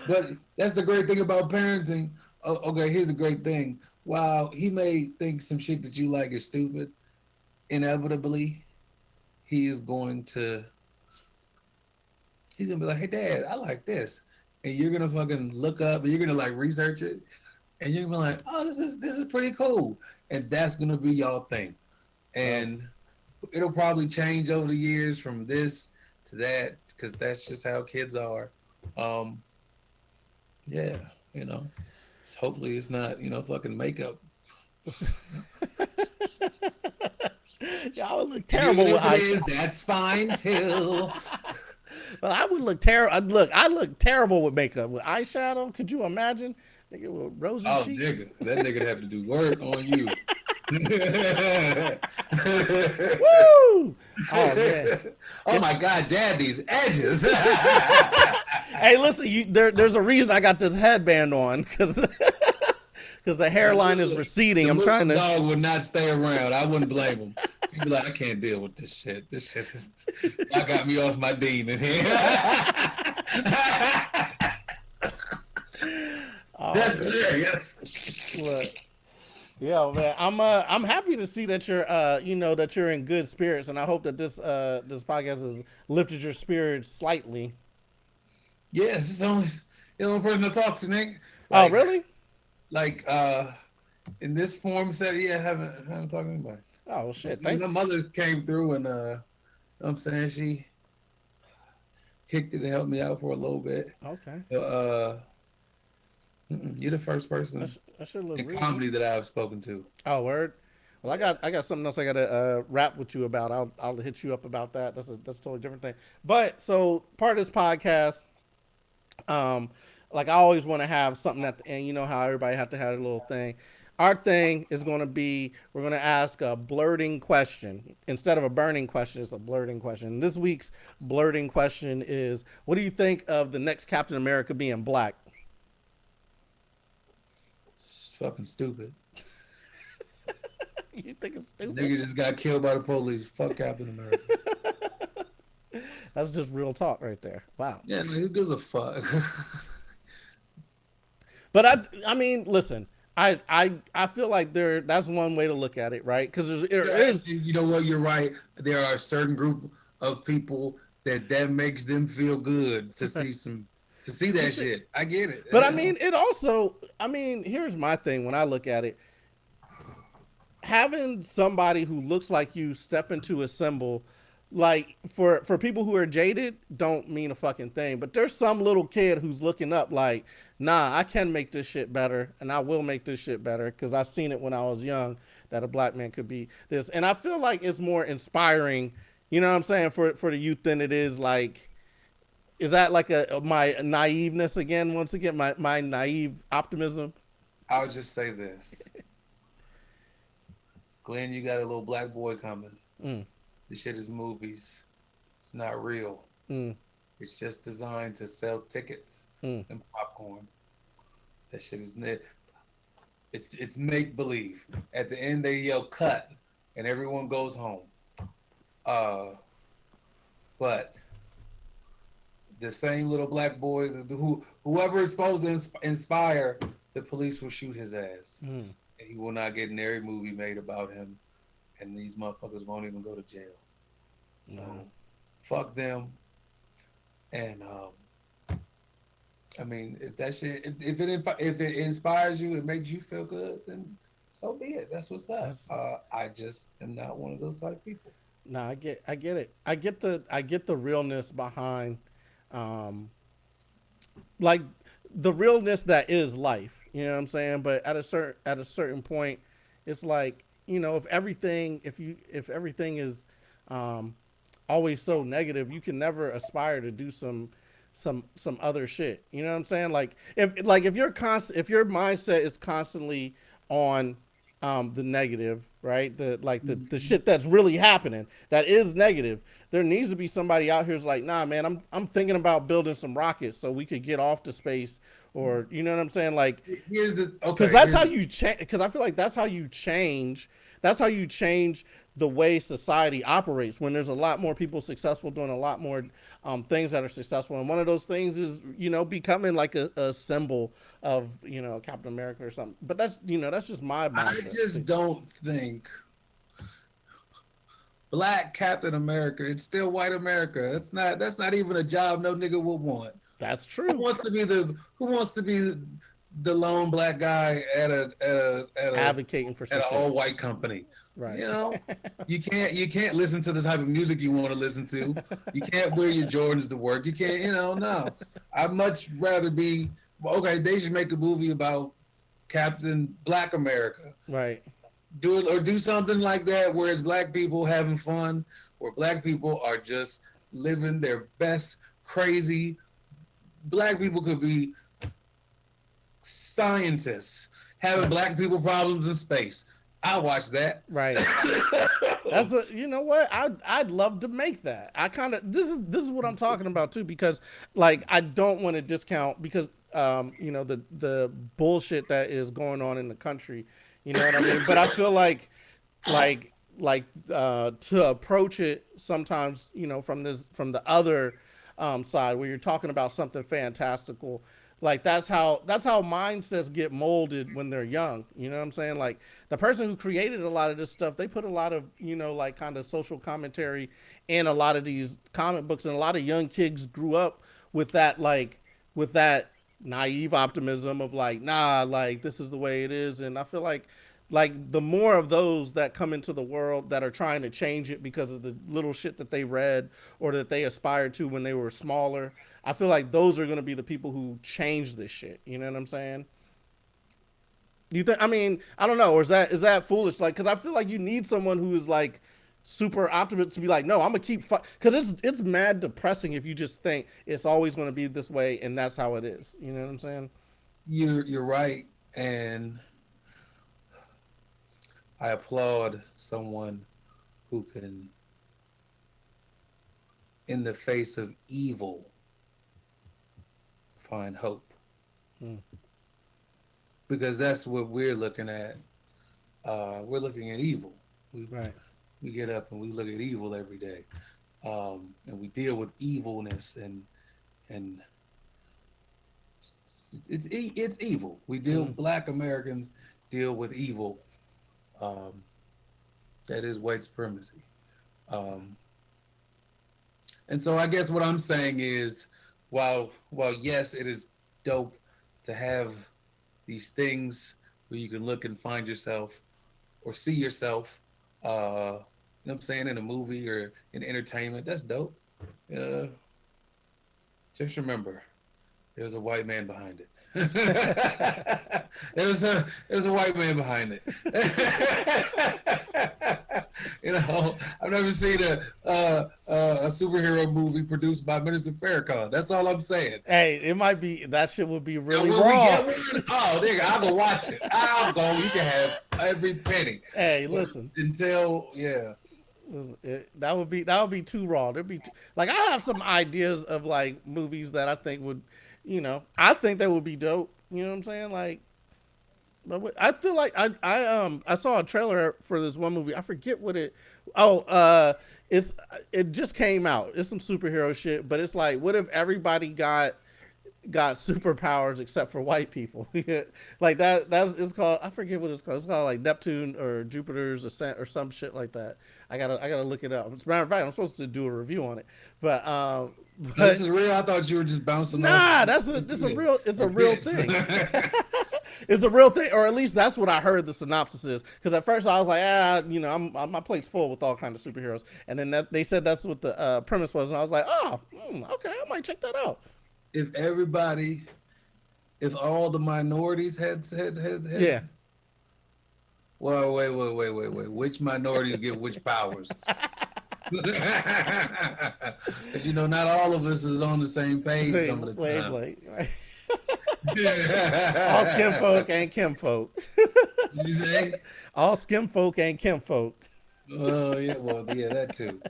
But that's the great thing about parenting. Okay, here's the great thing. While he may think some shit that you like is stupid, inevitably he is going to he's gonna be like, hey dad, I like this. And you're gonna fucking look up and you're gonna like research it and you're gonna be like, oh, this is pretty cool. And that's gonna be y'all thing. And it'll probably change over the years from this to that, because that's just how kids are. Um, yeah, hopefully it's not, fucking makeup. Y'all would look terrible Even with if it eyeshadow. is, that's fine too. Well, I would look terrible. I look terrible with makeup. With eyeshadow, could you imagine? Nigga with rosy Oh, cheeks. nigga, that nigga have to do work on you. Woo! Oh man. Oh my God, Dad, these edges. Hey, listen, there's a reason I got this headband on because the hairline is receding. The I'm trying Muslim to. dog would not stay around. I wouldn't blame him. He'd be like, I can't deal with this shit. This shit is, y'all got me off my demon here. Oh, That's man. hilarious. What? Yeah, man. I'm happy to see that you're that you're in good spirits, and I hope that this podcast has lifted your spirits slightly. Yeah, it's the only person to talk to, Nick. Oh, really? Like in this form set, yeah, I haven't talked to anybody. Oh, shit. My mother came through and I'm saying she kicked it and helped me out for a little bit. Okay. You're the first person I should look in real comedy that I've spoken to. Oh, word. Well, I got something else I got to rap with you about. I'll hit you up about that. That's a totally different thing. But so part of this podcast, like I always want to have something at the end. You know how everybody have to have a little thing. Our thing is going to be we're going to ask a blerding question instead of a burning question. It's a blerding question. This week's blerding question is: what do you think of the next Captain America being black? It's fucking stupid. You think it's stupid? Nigga just got killed by the police. Fuck Captain America. That's just real talk right there. Wow. Yeah, man, who gives a fuck? But I mean, listen, I feel like that's one way to look at it, right? Because there is. You know what? You're right. There are a certain group of people that makes them feel good to see that shit. I get it. But I mean, it also. I mean, here's my thing when I look at it. Having somebody who looks like you step into a symbol, like for people who are jaded, don't mean a fucking thing. But there's some little kid who's looking up like, nah, I can make this shit better, and I will make this shit better because I seen it when I was young that a black man could be this, and I feel like it's more inspiring. You know what I'm saying for the youth than it is like. Is that like my naiveness again? Once again, my naive optimism. I'll just say this. Glenn, you got a little black boy coming. Mm. This shit is movies. It's not real. Mm. It's just designed to sell tickets and popcorn. That shit is it's make believe. At the end they yell cut and everyone goes home. But the same little black boy whoever is supposed to inspire, the police will shoot his ass. Mm. And he will not get every movie made about him, and these motherfuckers won't even go to jail. So fuck them. And I mean, if that shit, if it inspires you, it makes you feel good, then so be it. That's what's up. I just am not one of those type of people. No, I get it. I get the realness behind, like the realness that is life. You know what I'm saying? But at a certain point, it's like, if everything is um, always so negative, you can never aspire to do some other shit. You know what I'm saying? If your mindset is constantly on the negative, right? The Mhm. shit that's really happening that is negative. There needs to be somebody out here who's like, nah, man, I'm thinking about building some rockets so we could get off to space, or you know what I'm saying, like, Here's the because okay. that's Here's how the you change. Because I feel like that's how you change. That's how you change the way society operates. When there's a lot more people successful doing a lot more things that are successful, and one of those things is becoming like a symbol of Captain America or something. But that's just my I mindset. just don't think Black Captain America. It's still white America. That's not even a job no nigga would want. That's Who true. wants to be the lone black guy Advocating for at some an shit. all white company? Right. You know, you can't listen to the type of music you want to listen to. You can't wear your Jordans to work. You can't, no. I'd much rather be okay. They should make a movie about Captain Black America. Right. Do it or do something like that where it's black people having fun, where black people are just living their best crazy. Black people could be scientists having Right. black people problems in space. I watch that. Right. That's a you know what I'd love to make that. I kind of this is what I'm talking about too, because like I don't want to discount, because the bullshit that is going on in the country. You know what I mean? But I feel like to approach it sometimes, from the other side, where you're talking about something fantastical. Like that's how mindsets get molded when they're young. You know what I'm saying? Like the person who created a lot of this stuff, they put a lot of like kind of social commentary in a lot of these comic books, and a lot of young kids grew up with that, with that naive optimism of like, nah, like this is the way it is. And I feel like the more of those that come into the world that are trying to change it because of the little shit that they read or that they aspired to when they were smaller, I feel like those are going to be the people who change this shit. You know what I'm saying? You think? I mean, I don't know. Or is that foolish? Like, because I feel like you need someone who is like super optimist to be like, no, I'm gonna keep. Because it's mad depressing if you just think it's always going to be this way and that's how it is. You know what I'm saying? You're right, and I applaud someone who can, in the face of evil, find hope, Mm, because that's what we're looking at. We're looking at evil. We right. we get up and we look at evil every day, and we deal with evilness, and it's evil. We deal Mm, Black Americans deal with evil. Um, that is white supremacy. Um, and so I guess what I'm saying is, while yes, it is dope to have these things where you can look and find yourself or see yourself, you know what I'm saying, in a movie or in entertainment. That's dope. Uh, just remember, there's a white man behind it. There was a white man behind it. I've never seen a superhero movie produced by Minister Farrakhan. That's all I'm saying. Hey, it might be that shit would be And really when we raw. get one, oh nigga, I'll go watch it. I'll go. You can have every penny. Hey, But listen, until yeah, that would be too raw. There'd be like I have some ideas of like movies that I think would, I think that would be dope. You know what I'm saying? Like, but I feel like I saw a trailer for this one movie. I forget what it. Oh, it just came out. It's some superhero shit, but it's like, what if everybody got superpowers except for white people? Like that's it's called, I forget what it's called. It's called like Neptune or Jupiter's Ascent or some shit like that. I gotta look it up. As a matter of fact, I'm supposed to do a review on it, but now, this but is real. I thought you were just bouncing off nah, it's a real or bits. thing. It's a real thing, or at least that's what I heard the synopsis is. Because at first I was like, my plate's full with all kinds of superheroes, and then they said that's what the premise was, and I was like, oh, okay, I might check that out. If everybody if all the minorities had Yeah. well, wait. Which minorities get which powers? Because not all of us is on the same page some of the Wait, time. Blake. Right? All skin You folk ain't Kim folk. say? All skin folk ain't Kim folk. Oh yeah, well yeah, that too.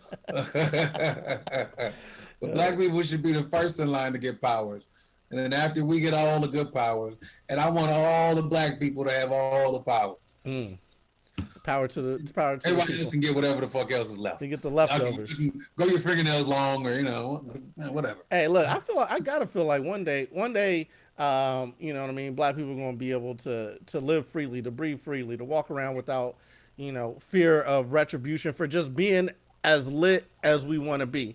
But black people should be the first in line to get powers, and then after we get all the good powers, and I want all the black people to have all the power. Mm. Power to the Everybody else people. can get whatever the fuck else is left. You get the Y'all can, you leftovers. can grow your fingernails long, or whatever. Hey, look, I gotta feel like one day, you know what I mean. Black people are gonna be able to live freely, to breathe freely, to walk around without, fear of retribution for just being as lit as we want to be.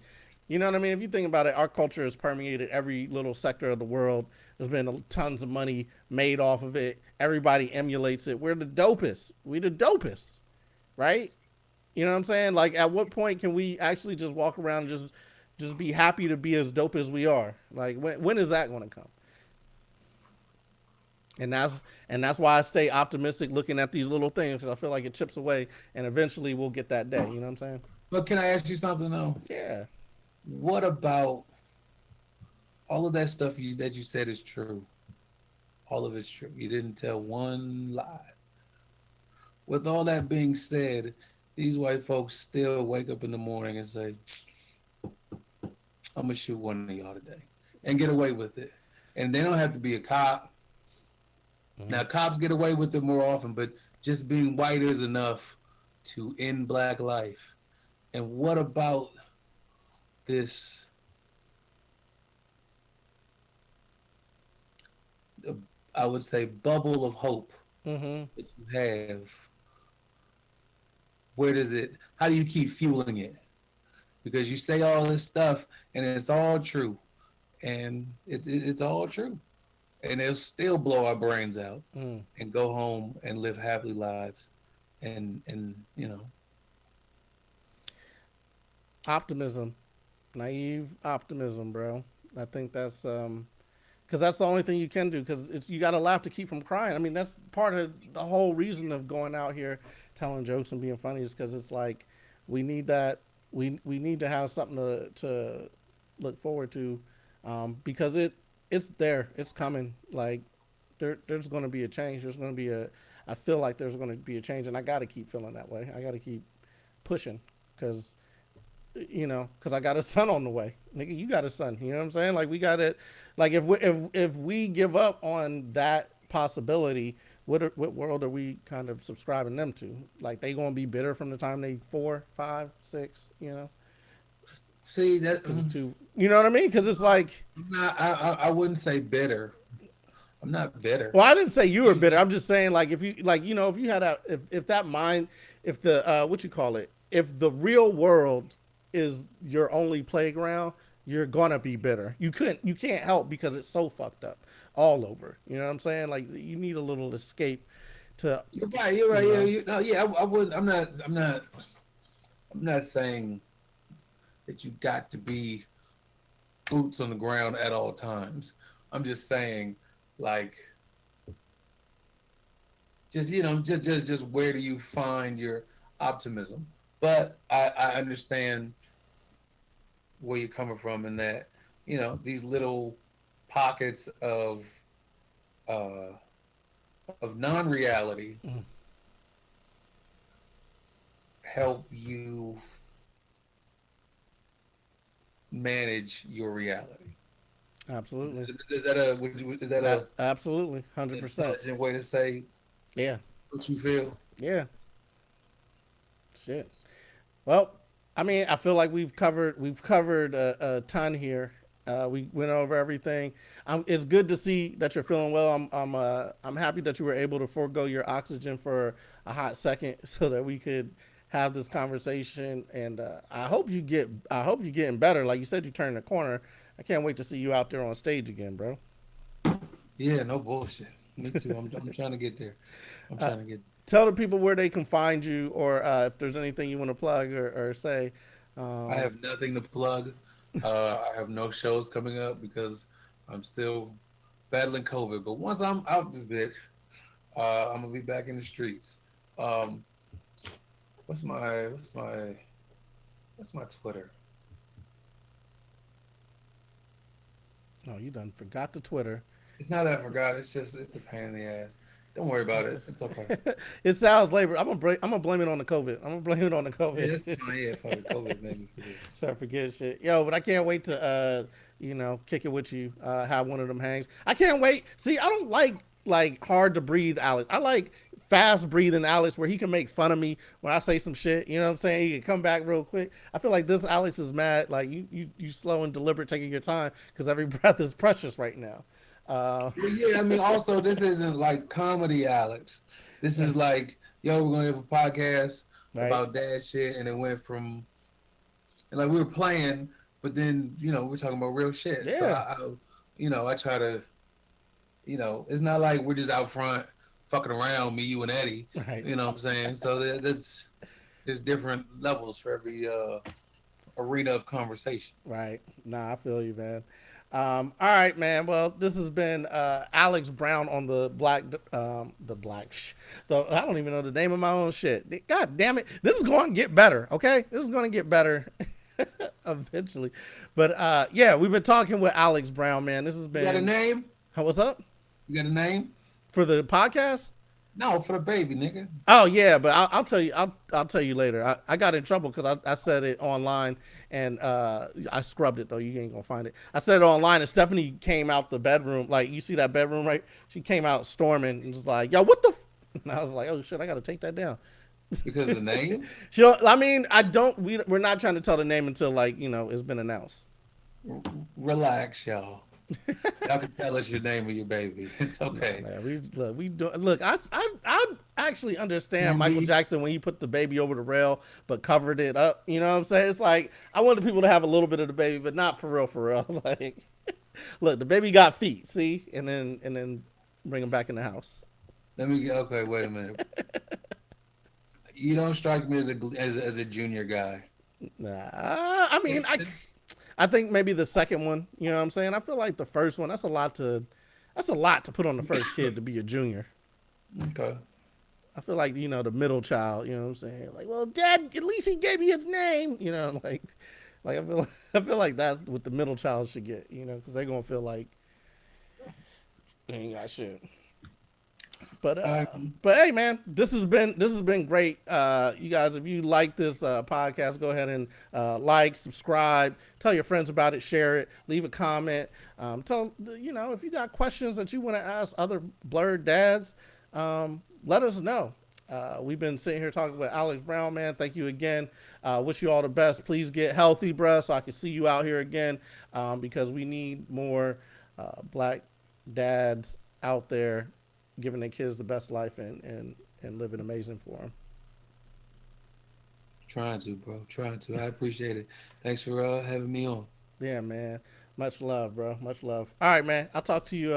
You know what I mean? If you think about it, our culture has permeated every little sector of the world. There's been tons of money made off of it. Everybody emulates it. We're the dopest. We the dopest, right? You know what I'm saying? Like, at what point can we actually just walk around and just be happy to be as dope as we are? Like, when is that going to come? And that's why I stay optimistic, looking at these little things, because I feel like it chips away, and eventually we'll get that day. You know what I'm saying? But can I ask you something though? Yeah. What about all of that stuff that you said is true? All of it's true. You didn't tell one lie. With all that being said, these white folks still wake up in the morning and say, I'm gonna shoot one of y'all today and get away with it. And they don't have to be a cop. Now cops get away with it more often, but just being white is enough to end black life. And what about this, I would say, bubble of hope Mm-hmm. that you have? Where does it, how do you keep fueling it? Because you say all this stuff and it's all true. And it's all true. And it'll still blow our brains out Mm. and go home and live happy lives. And Optimism, naive optimism, bro. I think that's because that's the only thing you can do. Because it's you got to laugh to keep from crying. I mean, that's part of the whole reason of going out here, telling jokes and being funny, is because it's like we need that. We need to have something to look forward to, because it's there. It's coming. Like there's going to be a change. There's going to be a. I feel like there's going to be a change, and I got to keep feeling that way. I got to keep pushing because because I got a son on the way. Nigga, you got a son. You know what I'm saying? Like we got it. Like if we give up on that possibility, what world are we kind of subscribing them to? Like they gonna be bitter from the time they 4, 5, 6. see that Because it's too. You know what I mean? Because it's like. I'm not, I wouldn't say bitter. I'm not bitter. Well, I didn't say you were bitter. I'm just saying, like, if you like, if you had if that mind, if the what you call it, if the real world is your only playground, you're gonna be bitter. You can't help because it's so fucked up all over. You know what I'm saying? Like, you need a little escape to, You're right. You're right. you Yeah. know. No. Yeah. I wouldn't. I'm not saying that you got to be boots on the ground at all times. I'm just saying, like, just where do you find your optimism? But I understand where you're coming from in that these little pockets uh, of non-reality Mm. help you manage your reality. Absolutely. Is that a Absolutely. 100%. intelligent way to say Yeah. what you feel? Yeah. Shit. Well, I mean, I feel like we've covered a ton here. We went over everything. It's good to see that you're feeling well. I'm happy that you were able to forego your oxygen for a hot second so that we could have this conversation. And I hope you're getting better. Like you said, you turned the corner. I can't wait to see you out there on stage again, bro. Yeah, no bullshit. Me too. I'm trying to get there. I'm Uh, trying to get. Tell the people where they can find you, or if there's anything you want to plug or say. I Um, have nothing to plug. I have no shows coming up because I'm still battling COVID. But once I'm out this bitch, I'm gonna be back in the streets. Um, what's my what's my what's my Twitter? Oh, you done forgot the Twitter. It's not that I forgot. It's just it's a pain in the ass. Don't worry about it. It's okay. It sounds labor. I'm gonna blame it on the COVID. I'm gonna blame it on the Yeah, COVID. that's fine. Yeah, fucking COVID made me forget. So I forget shit. Yo, but I can't wait to kick it with you. Have one of them hangs. I can't wait. See, I don't like hard to breathe Alex. I like fast breathing Alex where he can make fun of me when I say some shit. You know what I'm saying? He can come back real quick. I feel like this Alex is mad. Like you slow and deliberate, taking your time because every breath is precious right now. Well, yeah, I mean, also this isn't like comedy, Alex. This is like, yo, we're gonna have a podcast Right. about dad shit, and it went from and like we were playing, but then we're talking about real shit. So Yeah. I try to, it's not like we're just out front fucking around, me, you, and Eddie. Right. You know what I'm saying? So there's different levels for every arena of conversation. Right. Nah, I feel you, man. All right, man. Well, this has been Alex Brown on the black. I don't even know the name of my own shit. God damn it! This is going to get better. Okay, this is going to get better eventually. But yeah, we've been talking with Alex Brown, man. This has You got a been. name? What's up You got a name? for the podcast? No, for the baby, nigga. Oh yeah, but I'll tell you. I'll tell you later. I got in trouble because I said it online and I scrubbed it though. You ain't gonna find it. I said it online and Stephanie came out the bedroom. Like you see that bedroom, right? She came out storming and was like, "Yo, what the?" And I was like, "Oh shit, I gotta take that down." Because the name? I mean, I don't. We're not trying to tell the name until it's been announced. Relax, y'all. Y'all can tell us your name of your baby. It's okay. Man, we do look. I actually understand Michael Mommy. Jackson when he put the baby over the rail, but covered it up. You know what I'm saying? It's like I wanted people to have a little bit of the baby, but not for real, for real. Like, look, the baby got feet. See, and then bring him back in the house. Let me get okay. Wait a minute. You don't strike me as a junior guy. Nah, I mean, I think maybe the second one. You know what I'm saying? I feel like the first one. That's a lot to put on the first kid to be a junior. Okay. I feel like the middle child. You know what I'm saying? Like, well, Dad, at least he gave me his name. Like I feel like that's what the middle child should get. Because they're gonna feel like they ain't got shit. But but hey, man, this has been great. You guys, if you like this podcast, go ahead and like, subscribe, tell your friends about it, share it, leave a comment. Tell if you got questions that you want to ask other blurred dads, let us know. We've been sitting here talking with Alex Brown, man. Thank you again. Wish you all the best. Please get healthy, bruh, so I can see you out here again. Because we need more black dads out there giving their kids the best life and living amazing for them. Trying to, bro. Trying to. I appreciate it. Thanks for having me on. Yeah, man. Much love, bro. Much love. All right, man. I'll talk to you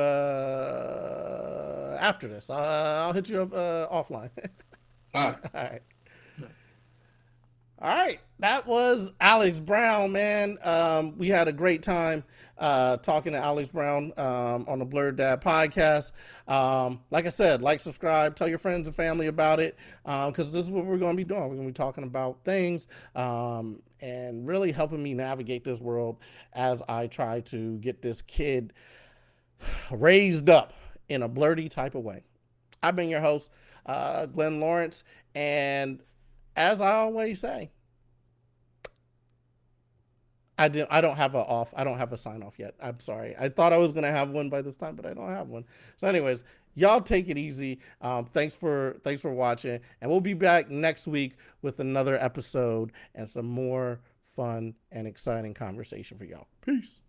after this. I'll hit you up offline. All right. All right. All right, that was Alex Brown, man. We had a great time talking to Alex Brown on the Blerd Dad Podcast. Like I said, like, subscribe, tell your friends and family about it, because this is what we're going to be doing. We're going to be talking about things and really helping me navigate this world as I try to get this kid raised up in a blerdy type of way. I've been your host, Glenn Lawrence, and as I always say, I don't have I don't have a sign off yet. I'm sorry. I thought I was gonna have one by this time, but I don't have one. So, anyways, y'all take it easy. Thanks for watching, and we'll be back next week with another episode and some more fun and exciting conversation for y'all. Peace.